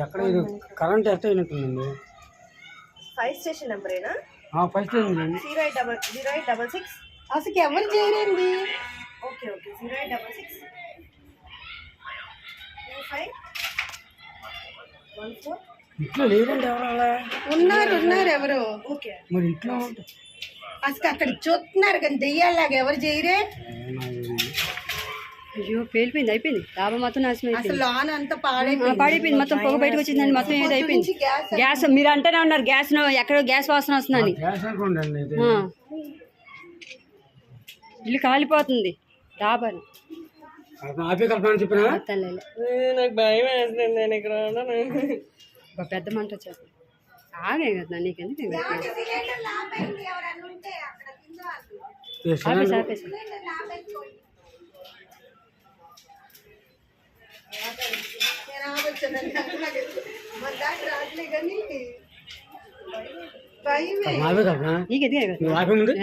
ఎక్కడ current at అయినట్టుందండి. 5 station నెంబరేనా? 5 station అండి. 0866 అసలు ఎవరు చేయరండి. Okay okay 0866 2514. ఇంట్లో లేదండి ఎవరు అలా ఉన్నారు ఎవరు. ఓకే మరి ఇంట్లో అసలు అక్కడ చూస్తున్నారు కానీ దెయ్యాలాగా ఎవరు చేయరే. అయ్యో పేలిపోయింది, అయిపోయింది. డాబా మొత్తం నాశనం అసలు అయిపోయింది, లాన్ అంతా పాడైపోయింది. పాడైపోయింది. మొత్తం పొగ బయటకు వచ్చిందండి, మొత్తం ఏది అయిపోయింది. గ్యాస్ మీరు అంటేనే ఉన్నారు, గ్యాస్ ఎక్కడో గ్యాస్ వాసన వస్తుందని. గ్యాస్ అనుకోండి అండి. ఇల్లు కాలిపోతుంది డాబాను. ఆపే కల్పన చెప్పినా నాకు భయం వేస్తుంది. నేను ఇక్కడ ఒక పెద్ద మంట వచ్చేస్తుంది. ఆగే కదా నీకెందుకు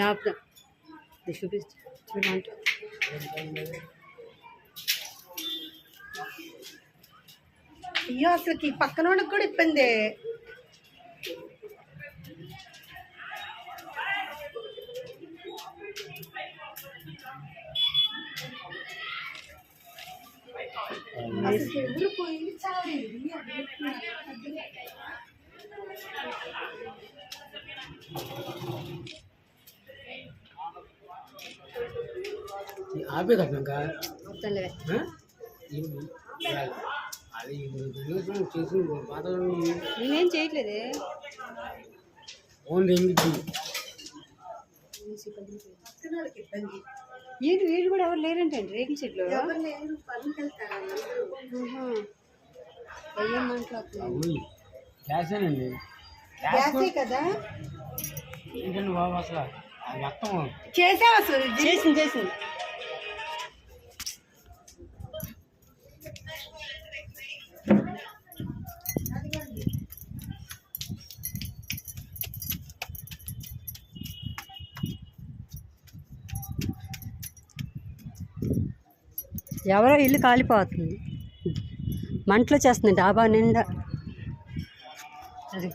ఆపేసి చూపిస్తా చూడండి. అయ్యో అసలు ఈ పక్కన వాళ్ళకి కూడా ఇబ్బంది. ఎవరు పోయింది ఆపే కల్పన మొత్తం లేవే. అది చేసి నేనేం చేయట్లేదే. ఓన్లీ ఏంటి వీళ్ళు కూడా ఎవరు లేరంటే రేకుల చెట్లు గ్యాసేనండి. గ్యాసే కదా ఏంటండి బాబు అసలు అది మొత్తం చేసావు అసలు. చేసింది ఎవరో ఇల్లు కాలిపోతుంది, మంటలు వచ్చేస్తుంది డాబా నిండా. అది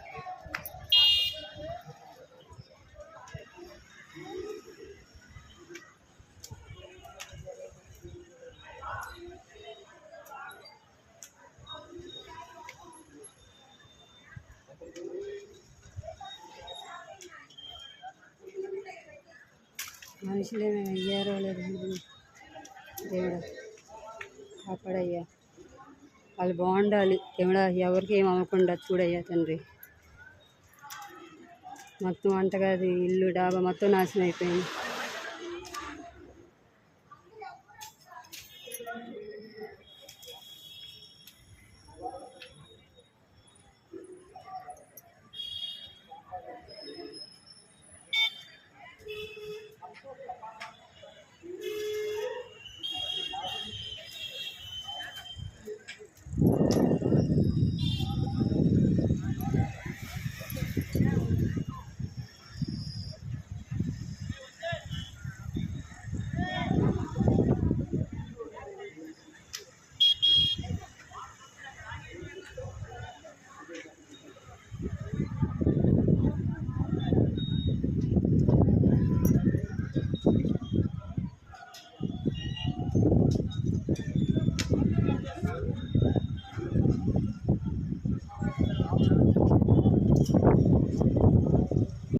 మనుషులు ఏమైనా అయ్యారో లేదు దేవుడా కాపాడయ్యా, వాళ్ళు బాగుండాలి దేవుడా, ఎవరికి ఏం అవ్వకుండా చూడయ్యా తండ్రి. మొత్తం వంటగది ఇల్లు డాబా మొత్తం నాశనం అయిపోయింది.